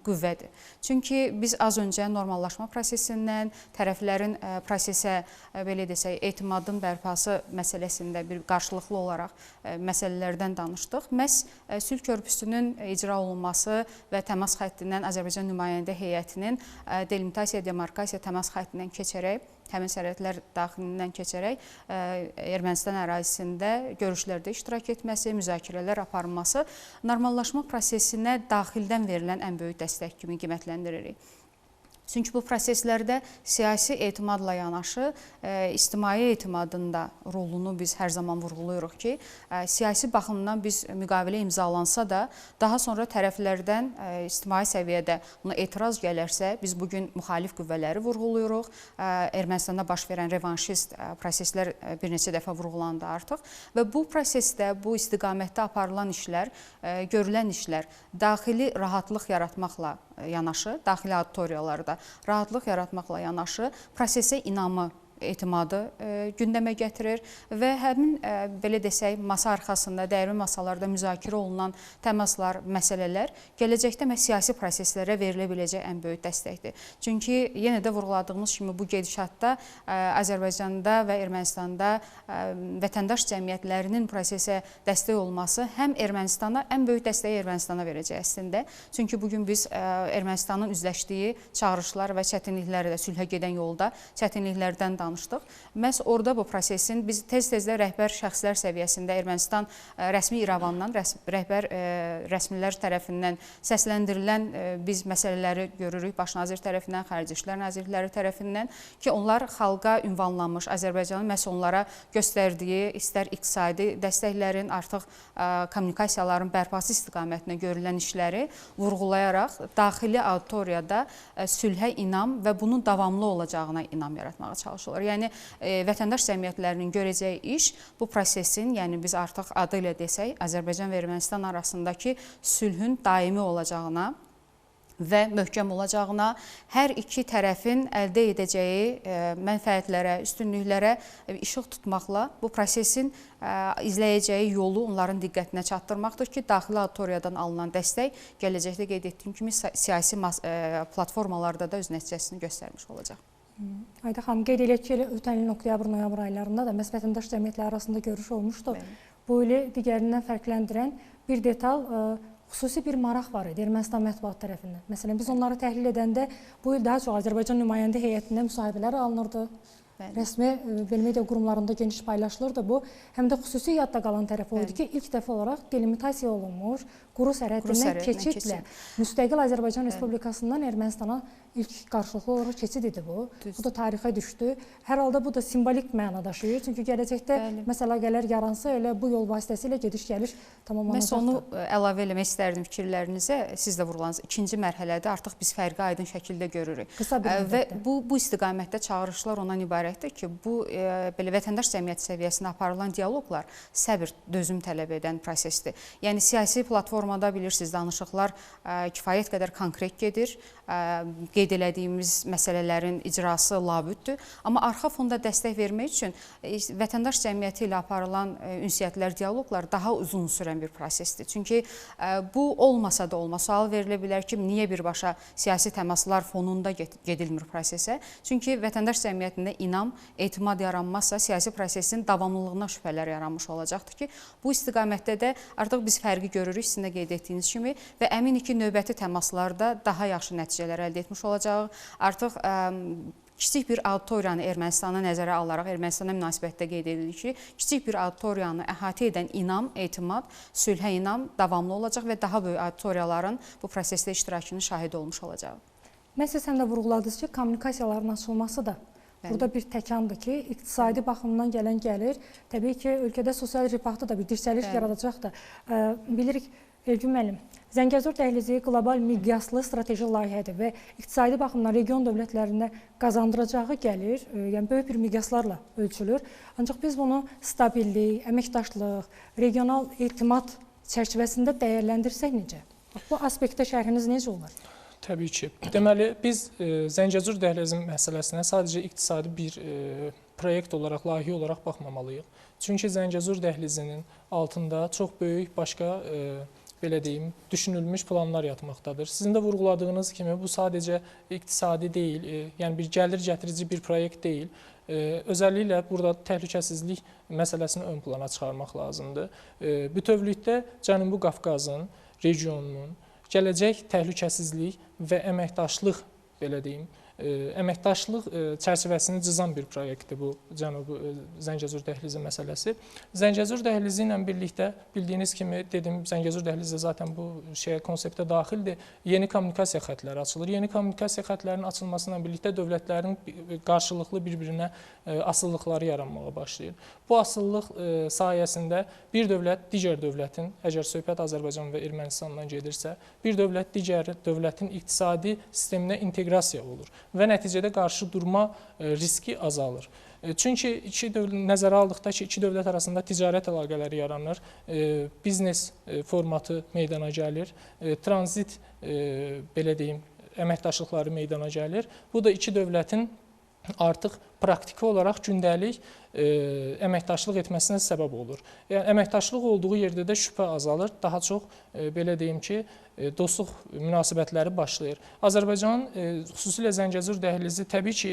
B: qüvvədir. Çünki biz az öncə normallaşma prosesindən, tərəflərin prosesə, belə desək, etimadın bərpası məsələsində bir qarşılıqlı olaraq məsələlərdən danışdıq. Məhz sülh körpüsünün icra olunması və təmas xəttindən Azərbaycan nümayəndə heyətinin delimitasiya, demarkasiya təmas xəttindən keçərək, həmin sərhədlər daxilindən keçərək Ermənistan ərazisində görüşlərdə iştirak etməsi, müzakirələr aparılması normallaşma prosesinə daxildən verilən ən böyük dəstək kimi qiymətləndiririk. Çünki bu proseslərdə siyasi etimadla yanaşı, ictimai etimadın da rolunu biz hər zaman vurğuluyuruq ki, siyasi baxımdan biz müqavilə imzalansa da, daha sonra tərəflərdən ictimai səviyyədə buna etiraz gələrsə, biz bugün müxalif qüvvələri vurğuluyuruq. Ermənistanda baş verən revanşist proseslər bir neçə dəfə vurğulandı artıq və bu prosesdə, bu istiqamətdə aparılan işlər, görülən işlər daxili rahatlıq yaratmaqla yanaşı, daxili auditoriyalarda rahatlıq yaratmaqla yanaşı prosesə inamı etimadı gündəmə gətirir və həmin belə desək masa arxasında, dəyirmi masalarda müzakirə olunan təmaslar, məsələlər gələcəkdə siyasi proseslərə verilə biləcək ən böyük dəstəkdir. Çünki yenə də vurğuladığımız kimi bu gedişatda Azərbaycanda və Ermənistanda vətəndaş cəmiyyətlərinin prosesə dəstək olması həm Ermənistana, ən böyük dəstəyi Ermənistana verəcək əslində. Çünki bugün biz Ermənistanın üzləşdiyi çağırışlar və çətinlikləri də sülhə gedən yolda çətinliklərdən danışdıq. Məhz orada bu prosesin biz tez-tezdə rəhbər şəxslər səviyyəsində Ermənistan rəsmi İrəvandan, rəhbər rəsmilər tərəfindən səsləndirilən biz məsələləri görürük baş nazir tərəfindən, xarici işlər nazirləri tərəfindən ki, onlar xalqa ünvanlanmış Azərbaycanın məhz onlara göstərdiyi istər iqtisadi dəstəklərin, artıq kommunikasiyaların bərpası istiqamətində görülən işləri vurğulayaraq daxili auditoriyada sülhə inam və bunun davamlı olacağına inam yaratmağa çalışırlar. Yəni vətəndaş cəmiyyətlərinin görəcəyi iş bu prosesin, yəni biz artıq adı ilə desək, Azərbaycan və Ermənistan arasındakı sülhün daimi olacağına və möhkəm olacağına, hər iki tərəfin əldə edəcəyi mənfəətlərə, üstünlüklərə işıq tutmaqla bu prosesin izləyəcəyi yolu onların diqqətinə çatdırmaqdır ki, daxili auditoriyadan alınan dəstək gələcəkdə qeyd etdiyim kimi siyasi platformalarda da öz nəticəsini göstərmiş olacaq.
A: Ayda xanım, qeyd edək ki, ötən ilin oktyabr-noyabr aylarında da məhz vətəndaş cəmiyyətləri arasında görüş olmuşdu. Bu ili digərindən fərqləndirən bir detal xüsusi bir maraq var idi Ermənistan mətbuat tərəfindən. Məsələn, biz onları təhlil edəndə bu il daha çox Azərbaycan nümayəndə heyətində müsahibələr alınırdı. Rəsmi media qurumlarında geniş paylaşılırdı bu. Həm də xüsusi yadda qalan tərəf oldu ki, ilk dəfə olaraq delimitasiya olunmuş quru sərhəddindən keçidlə müstəqil Azərbaycan Respublikasından Ermənistana ilk qarşılıqlı olaraq keçid idi bu. Bu da tarixə düşdü. Hər halda bu da simvolik məna daşıyır. Çünki gələcəkdə məsələlər yaransa elə bu yol vasitəsilə gediş-gəliş tamamlanacaqdır.
B: Mən onu əlavə eləmək istərdim fikirlərinizə. Siz də vurğuladınız. İkinci mərhələdə artıq biz fərqi aydın şəkildə görürük.
A: Qısa bir müddətdə.
B: Və bu istiqamətdə çağırışlar ondan ibarətdir ki, bu belə vətəndaş cəmiyyəti səviyyəsində aparılan dialoqlar səbir, dözüm tələb edən prosesdir. Yəni siyasi platformada bilirsiniz, danışıqlar kifayət qədər konkret gedir. Qeyd elədiyimiz məsələlərin icrası labüddür. Amma arxa fonda dəstək vermək üçün vətəndaş cəmiyyəti ilə aparılan ünsiyyətlər, dialoqlar daha uzun sürən bir prosesdir. Çünki bu olmasa da olmaz. Sual verilə bilər ki, niyə birbaşa siyasi təmaslar fonunda gedilmir prosesə? Çünki vətəndaş cəmiyyətində inam, etimad yaranmazsa siyasi prosesin davamlılığına şübhələr yaranmış olacaqdır ki, bu istiqamətdə də artıq biz fərqi görürük, sizin də qeyd etdiyiniz kimi və əminik ki, növbəti təmaslarda daha yaxşı nəticələr əldə etmiş olacaq. Artıq kiçik bir auditoriyanı Ermənistana nəzərə alaraq, Ermənistana münasibətdə qeyd edilir ki, kiçik bir auditoriyanı əhatə edən inam, etimad, sülhə inam davamlı olacaq və daha böyük auditoriyaların bu prosesdə iştirakının şahidi olmuş olacaq.
A: Siz həm də vurğuladınız ki, kommunikasiyaların açılması da burada bir təkandır ki, iqtisadi baxımdan gələn gəlir. Təbii ki, ölkədə sosial rifahda da bir dirçəliş yaradacaqdır. Bilirik, Elgün müəllim, Zəngəzur dəhlizi qlobal miqyaslı strateji layihədir və iqtisadi baxımdan region dövlətlərində qazandıracağı gəlir, yəni böyük bir miqyaslarla ölçülür. Ancaq biz bunu stabillik, əməkdaşlıq, regional etimad çərçivəsində dəyərləndirsək necə? Bu aspektdə şərhiniz necə olur?
C: Təbii ki. Deməli, biz Zəngəzur dəhlizi məsələsinə sadəcə iqtisadi bir proyekt olaraq, layihə olaraq baxmamalıyıq. Çünki Zəngəzur dəhlizinin altında çox böyük başqa belə deyim, düşünülmüş planlar yatmaqdadır. Sizin də vurğuladığınız kimi bu sadəcə iqtisadi deyil, yəni bir gəlir gətirici bir proyekt deyil. Özəlliklə burada təhlükəsizlik məsələsini ön plana çıxarmaq lazımdır. Bütövlükdə Cənubi Qafqazın, regionunun gələcək təhlükəsizlik və əməkdaşlıq, belə deyim, əməkdaşlıq çərçivəsini cızan bir proyektdir bu Zəngəzur dəhlizi məsələsi. Zəngəzur dəhlizi ilə birlikdə bildiyiniz kimi dedim, Zəngəzur dəhlizi zaten bu konseptə daxildir. Yeni kommunikasiya xətləri açılır. Yeni kommunikasiya xətlərinin açılması ilə birlikdə dövlətlərin qarşılıqlı bir-birinə asılılıqları yaranmağa başlayır. Bu asıllıq sayəsində bir dövlət digər dövlətin, əgər söhbət Azərbaycan və Ermənistandan gedirsə, bir dövlət digər dövlətin iqtisadi sisteminə inteqrasiya olur və nəticədə qarşı durma riski azalır. Çünki nəzərə aldıqda ki, iki dövlət arasında ticarət əlaqələri yaranır, biznes formatı meydana gəlir, tranzit, belə deyim, əməkdaşlıqları meydana gəlir. Bu da iki dövlətin artıq praktiki olaraq gündəlik əməkdaşlıq etməsinə səbəb olur. Yəni əməkdaşlıq olduğu yerdə də şübhə azalır, daha çox belə deyim ki, dostluq münasibətləri başlayır. Azərbaycanın xüsusilə Zəngəzur dəhlizi təbii ki,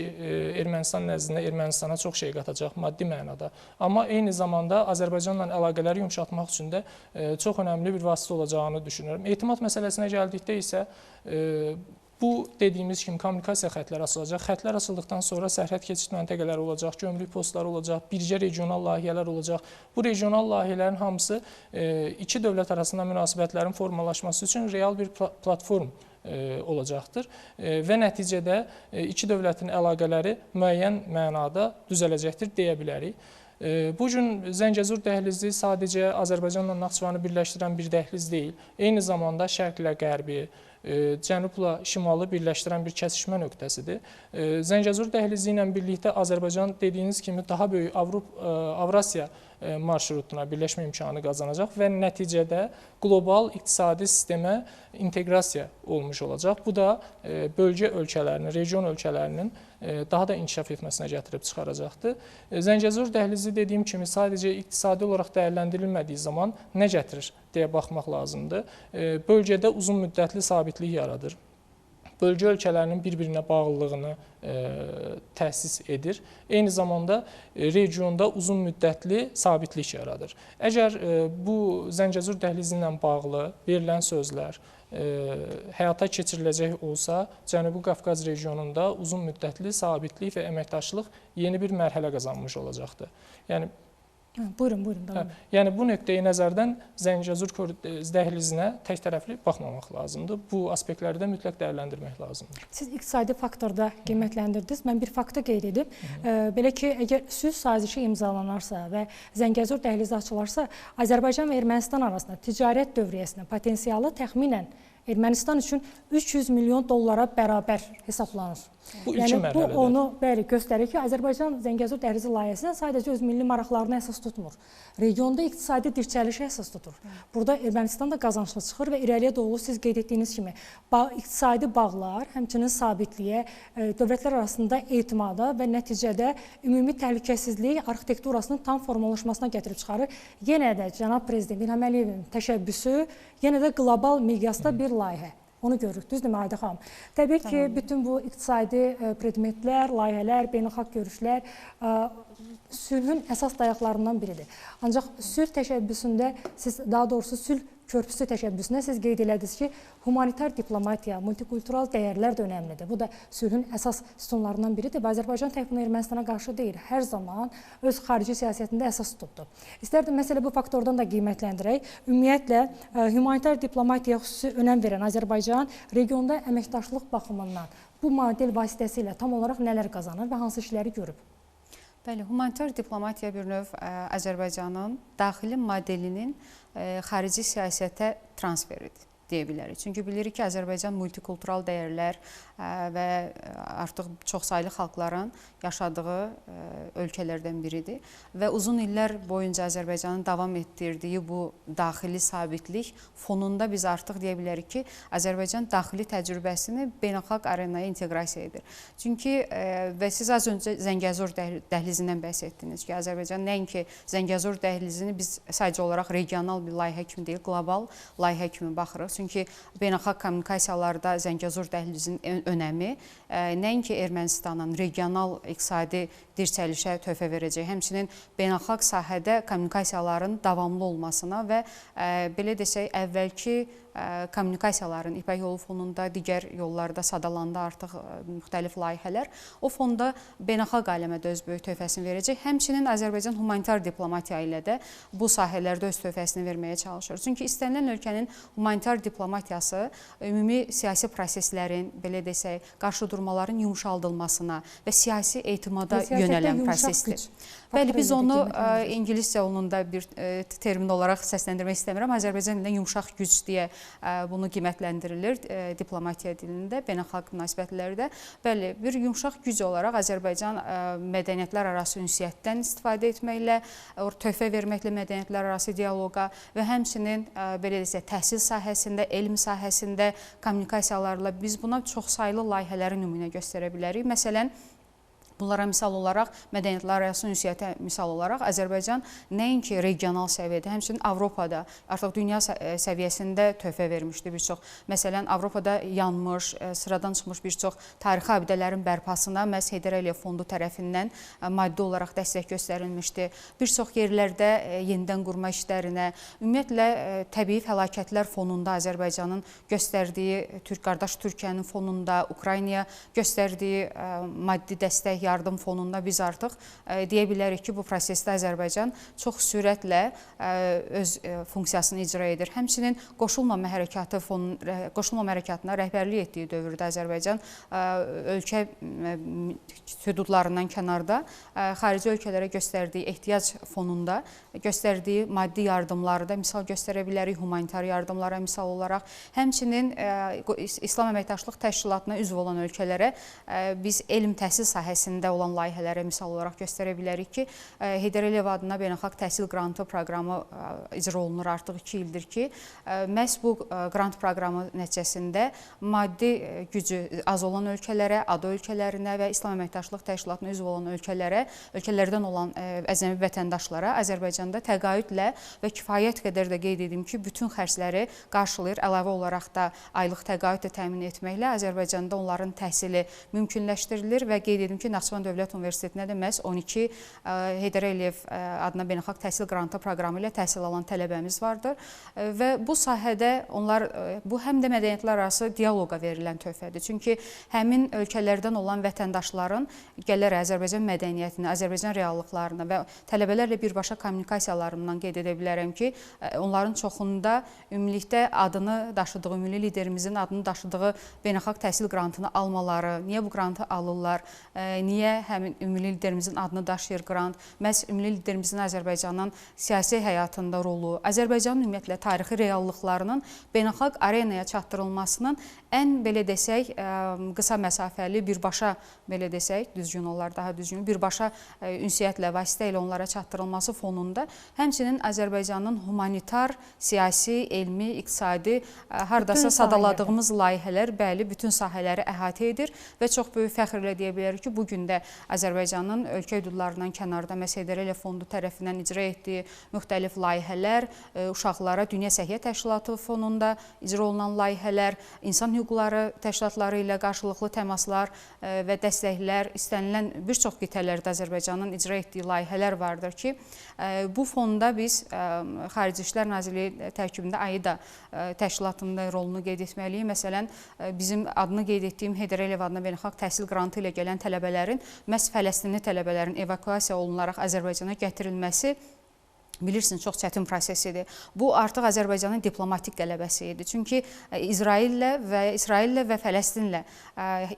C: Ermənistan nəzdində Ermənistana çox şey qatacaq maddi mənada. Amma eyni zamanda Azərbaycanla əlaqələri yumşaltmaq üçün də çox önəmli bir vasitə olacağını düşünürəm. Etimad məsələsinə gəldikdə isə bu dediyimiz kimi kommunikasiya xətləri açılacaq. Xətlər açıldıqdan sonra sərhəd keçid məntəqələri olacaq, gömrük postları olacaq, bircə regional layihələr olacaq. Bu regional layihələrin hamısı iki dövlət arasında münasibətlərin formalaşması üçün real bir platform olacaqdır və nəticədə iki dövlətin əlaqələri müəyyən mənada düzələcəkdir deyə bilərik. Bu gün Zəngəzur dəhlizi sadəcə Azərbaycanla Naxçıvanı birləşdirən bir dəhliz deyil. Eyni zamanda şərqlə qərbi, cənubla şimalı birləşdirən bir kəsişmə nöqtəsidir. Zəngəzur dəhlizi ilə birlikdə Azərbaycan dediyiniz kimi daha böyük Avrasiya marşrutuna birləşmə imkanı qazanacaq və nəticədə qlobal iqtisadi sistemə inteqrasiya olmuş olacaq. Bu da bölgə ölkələrinin, region ölkələrinin daha da inkişaf etməsinə gətirib çıxaracaqdır. Zəngəzur dəhlizi dediyim kimi sadəcə iqtisadi olaraq dəyərləndirilmədiyi zaman nə gətirir deyə baxmaq lazımdır. Bölgədə uzun müddətli sabitlik yaradır. Bölgə ölkələrinin bir-birinə bağlılığını təsis edir. Eyni zamanda regionda uzun müddətli sabitlik yaradır. Əgər bu Zəngəzur dəhlizi ilə bağlı verilən sözlər həyata keçiriləcək olsa, Cənubi Qafqaz regionunda uzun müddətli sabitlik və əməkdaşlıq yeni bir mərhələ qazanmış olacaqdır. Yəni
A: Buyurun, davam edin.
C: Yəni bu nöqteyi nəzərdən Zəngəzur dəhlizinə tək tərəfli baxmamaq lazımdır. Bu aspektləri də mütləq dəyərləndirmək lazımdır.
A: Siz iqtisadi faktorda qiymətləndirdiniz. Mən bir faktı qeyd edib, belə ki, əgər sülh sazişi imzalanarsa və Zəngəzur dəhlizi açılarsa, Azərbaycan və Ermənistan arasında ticarət dövriyyəsinin potensialı təxminən Ermənistan üçün 300 milyon dollara bərabər hesablanır.
C: Bu ilkin mərhələdə.
A: Bu onu göstərir ki, Azərbaycan Zəngəzur dəhlizi layihəsində sadəcə öz milli maraqlarını əsas tutmur. Regionda iqtisadi dirçəlişi əsas tutur. Burada Ermənistan da qazançlı çıxır və irəliyə doğru siz qeyd etdiyiniz kimi iqtisadi bağlar, həmçinin sabitliyə, dövlətlər arasında etimada və nəticədə ümumi təhlükəsizlik arxitekturasının tam formalaşmasına gətirib çıxarır. Yenə də cənab prezident İlham Əliyevin təşəbbüsü, yenə də qlobal miqyasda bir layihə. Onu görürük, düzdür Aidə xanım? Təbii ki, bütün bu iqtisadi predmetlər, layihələr, beynəlxalq görüşlər sülhün əsas dayaqlarından biridir. Ancaq sülh təşəbbüsündə siz, daha doğrusu sülh körpüsü təşəbbüsündə siz qeyd elədiniz ki, humanitar diplomatiya, multikultural dəyərlər də önəmlidir. Bu da sülhün əsas sütunlarından biridir. Azərbaycan tək bunu Ermənistana qarşı deyil, hər zaman öz xarici siyasətində əsas tutdu. İstərdim məsələ bu faktordan da qiymətləndirək. Ümumiyyətlə, humanitar diplomatiyaya xüsusi önəm verən Azərbaycan regionda əməkdaşlıq baxımından bu model vasitəsilə tam olaraq nələr qazanır və hansı işləri görüb?
B: Bəli, humanitar diplomatiya bir növ Azərbaycanın daxili modelinin xarici siyasətə transferidir deyə bilərik. Çünki bilirik ki, Azərbaycan multikultural dəyərlər və artıq çoxsaylı xalqların yaşadığı ölkələrdən biridir və uzun illər boyunca Azərbaycanın davam etdirdiyi bu daxili sabitlik fonunda biz artıq deyə bilərik ki, Azərbaycan daxili təcrübəsini beynəlxalq arenaya inteqrasiya edir. Çünki və siz az öncə Zəngəzur dəhlizindən bəhs etdiniz ki, Azərbaycan nəinki Zəngəzur dəhlizini biz sadəcə olaraq regional bir layihə kimi deyil, qlobal layihə kimi baxırıq. Çünki beynəlxalq kommunikasiyalarda Zəngəzur dəhlizinin önəmi nəinki Ermənistanın regional iqtisadi dirçəlişə töhfə verəcək, həmçinin beynəlxalq sahədə kommunikasiyaların davamlı olmasına və belə desək, əvvəlki kommunikasiyaların İpək yolu fonunda, digər yollarda sadalanda artıq müxtəlif layihələr o fonda beynəlxalq aləmə də öz böyük töhfəsini verəcək. Həmçinin Azərbaycan humanitar diplomatiya ilə də bu sahələrdə öz töhfəsini verməyə çalışır. Çünki istənilən ölkənin humanitar diplomatiyası ümumi siyasi proseslərin, belə desək, qarşıdurmaların yumşaldılmasına və siyasi etimada yönələn prosesdir. Bəli, biz onu ingiliscə onun da bir termin olaraq səsləndirmək istəmirəm. Azərbaycan dilində yumşaq güc deyə bunu qiymətləndirilir diplomatiya dilində, beynəlxalq münasibətlərdə. Bəli, bir yumşaq güc olaraq Azərbaycan mədəniyyətlər arası ünsiyyətdən istifadə etməklə, töhfə verməklə mədəniyyətlər arası dialoqa və həmçinin belə desək, təhsil sahəsində, elm sahəsində kommunikasiyalarla biz buna çoxsaylı layihələrin nümunə göstərə bilərik. Məsələn, Bunlara misal olaraq, mədəniyyətlər arası ünsiyyətə misal olaraq Azərbaycan nəinki regional səviyyədə, həmçinin Avropada, artıq dünya səviyyəsində töhfə vermişdi bir çox. Məsələn, Avropada yanmış, sıradan çıxmış bir çox tarixi abidələrin bərpasına məhz Heydər Əliyev Fondu tərəfindən maddi olaraq dəstək göstərilmişdi. Bir çox yerlərdə yenidən qurma işlərinə, ümumiyyətlə təbii fəlakətlər fonunda Azərbaycanın göstərdiyi qardaş Türkiyənin fonunda, Ukraynaya göstərdiyi maddi dəstək, yardım fonunda biz artıq deyə bilərik ki, bu prosesdə Azərbaycan çox sürətlə öz funksiyasını icra edir. Həmçinin qoşulmama hərəkatına rəhbərlik etdiyi dövrdə Azərbaycan ölkə hüdudlarından kənarda xarici ölkələrə göstərdiyi ehtiyac fonunda göstərdiyi maddi yardımları da misal göstərə bilərik, humanitar yardımlara misal olaraq. Həmçinin İslam Əməkdaşlıq Təşkilatına üzv olan ölkələrə biz elm təhsil sahəsində olan layihələrə misal olaraq göstərə bilərik ki, Heydər Əliyev adına beynəlxalq təhsil qrantı proqramı icra olunur artıq 2 ildir ki, məhz bu qrant proqramı nəticəsində maddi gücü az olan ölkələrə, ADO ölkələrinə və İslam Əməkdaşlıq Təşkilatına üzv olan ölkələrdən olan əcnəbi vətəndaşlara Azərbaycanda təqaüdlə və kifayət qədər də qeyd edim ki, bütün xərcləri qarşılayır, əlavə olaraq da aylıq təqaüd də təmin etməklə Azərbaycanda onların təhsili mümkünləşdirilir və qeyd edim ki, Naxçıvan Dövlət Universitetinə də məhz 12 Heydər Əliyev adına beynəlxalq təhsil qrantı proqramı ilə təhsil alan tələbəmiz vardır və bu sahədə onlar, bu həm də mədəniyyətlər arası dialoqa verilən töhfədir. Çünki həmin ölkələrdən olan vətəndaşların gələrək Azərbaycan mədəniyyətini, Azərbaycan reallıqlarını və tələbələrlə birbaşa kommunikasiyalarından qeyd edə bilərəm ki, onların çoxunda ümumilikdə adını daşıdığı, ümumi liderimizin adını daşıdığı beynəlxalq təhsil qrantını almaları, niyə bu qrantı alırlar, niyə həmin ümumi liderimizin adını daşıyır qrant, məhz ümumi liderimizin Azərbaycanın siyasi həyatında rolu, Azərbaycanın ümumiyyətlə tarixi reallıqlarının beynəlxalq arenaya çatdırılmasının ən belə desək, qısa məsafəli, birbaşa belə desək, düzgün olar, daha düzgün, birbaşa ünsiyyətlə, vasitə ilə onlara çatdırılması fonunda həmçinin Azərbaycanın humanitar, siyasi, elmi, iqtisadi, hardasa sadaladığımız layihələr, bəli, bütün sahələri əhatə edir və çox böyük fəxrlə deyə bilərik ki, bugün də Azərbaycanın ölkə hüdudlarından kənarda məhz Heydər Əliyev Fondu tərəfindən icra etdiyi müxtəlif layihələr, uşaqlara Dünya Səhiyyə Təşkilatı fonunda icra olunan layihələr, insan hüquqları təşkilatları ilə qarşılıqlı təmaslar və dəstəklər, istənilən bir çox qitələrdə Azərbaycanın icra etdiyi layihələr vardır ki, bu fonda biz Xarici İşlər Nazirliyi tərkibində AIDA təşkilatında rolunu qeyd etməliyik. Məsələn, bizim adını qeyd etdiyim Heydər Əliyev adına beynəlxalq təhsil qrantı ilə gələn tələbələrin, məhz Fələstinli tələbələrin evakuasiya olunaraq Azərbaycana gətirilməsi bilirsiniz, çox çətin prosesidir. Bu artıq Azərbaycanın diplomatik qələbəsi idi. Çünki İsraillə və Fələstinlə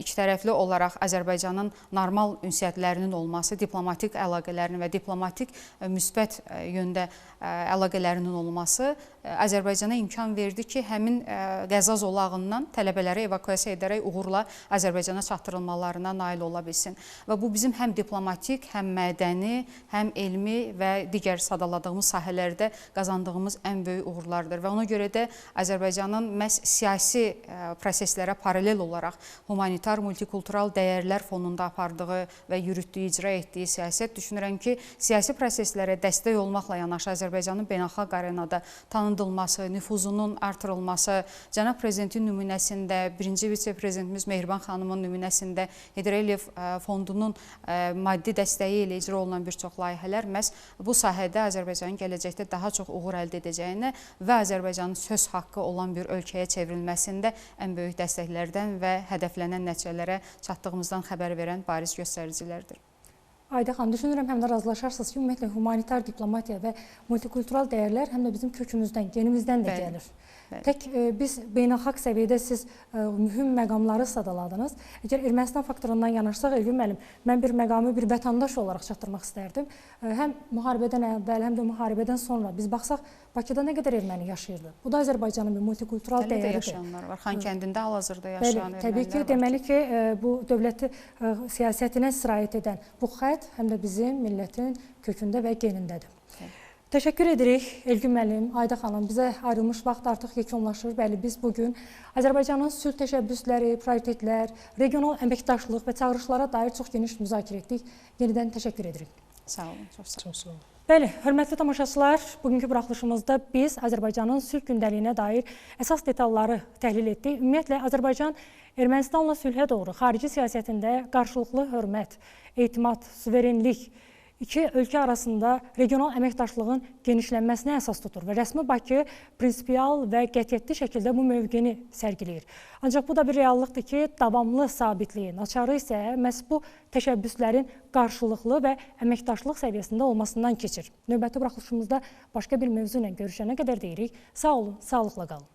B: ikitərəfli olaraq Azərbaycanın normal ünsiyyətlərinin olması, diplomatik əlaqələrinin və diplomatik müsbət yöndə əlaqələrinin olması Azərbaycana imkan verdi ki, həmin Qəzza zolağından tələbələri evakuasiya edərək uğurla Azərbaycana çatdırılmalarına nail ola bilsin. Və bu bizim həm diplomatik, həm mədəni, həm elmi və digər sadaladığımız sahələrdə qazandığımız ən böyük uğurlardır. Və ona görə də Azərbaycanın məhz siyasi proseslərə paralel olaraq humanitar, multikultural dəyərlər fonunda apardığı və yürütdüyü, icra etdiyi siyasət düşünürəm ki, siyasi proseslərə dəstək olmaqla yanaşı Azərbaycanın beynəlxalq arenada tanınılması, nüfuzunun artırılması, Cənab Prezidentin nümunəsində, birinci vitse-prezidentimiz Mehriban xanımın nümunəsində Heydər Əliyev Fondunun maddi dəstəyi ilə icra olunan bir çox layihələr məhz bu sahədə Azərbaycanın gələcəkdə daha çox uğur əldə edəcəyinə və Azərbaycanın söz haqqı olan bir ölkəyə çevrilməsində ən böyük dəstəklərdən və hədəflənən nəticələrə çatdığımızdan xəbər verən bariz göstəricilərdir.
A: Ayda xanım, düşünürəm həm də razılaşarsınız ki, ümumiyyətlə humanitar diplomatiya və multikultural dəyərlər həm də bizim kökümüzdən, genimizdən də gəlir. Tək biz beynəlxalq səviyyədə siz mühüm məqamları sadaladınız. Əgər Ermənistan faktorundan yanaşsaq, Elgün müəllim, mən bir məqamı bir vətəndaş olaraq çatdırmaq istərdim. Həm müharibədən əvvəl, həm də müharibədən sonra biz baxsaq, Bakıda nə qədər erməni yaşayırdı. Bu da Azərbaycanın bir multikultural dəyəridir.
B: Yaşayanlar var. Xankəndində hal-hazırda yaşayan ermənilər var.
A: Təbii ki, deməli ki, bu dövləti siyasətinə sirayət edən bu xətt həm də bizim millətin kökündə və genindədir. Təşəkkür edirik Elgün müəllim, Ayda xanım. Bizə ayrılmış vaxt artıq yekunlaşır. Bəli, biz bugün Azərbaycanın sülh təşəbbüsləri, prioritetlər, regional əməkdaşlıq və çağırışlara dair çox geniş müzakirə etdik. Yenidən təşəkkür edirik.
B: Sağ olun, çox sağ olun.
C: Çox sağ olun.
A: Bəli, hörmətli tamaşaçılar, bugünkü buraxılışımızda biz Azərbaycanın sülh gündəliyinə dair əsas detalları təhlil etdik. Ümumiyyətlə, Azərbaycan Ermənistanla sülhə doğru xarici siyasətində qarşılıqlı hörmət, etimad, suverenlik, iki ölkə arasında regional əməkdaşlığın genişlənməsinə əsas tutur və rəsmi Bakı prinsipial və qətiyyətli şəkildə bu mövqeni sərgiləyir. Ancaq bu da bir reallıqdır ki, davamlı sabitliyin açarı isə məhz bu təşəbbüslərin qarşılıqlı və əməkdaşlıq səviyyəsində olmasından keçir. Növbəti buraxılışımızda başqa bir mövzu ilə görüşənə qədər deyirik. Sağ olun, sağlıqla qalın.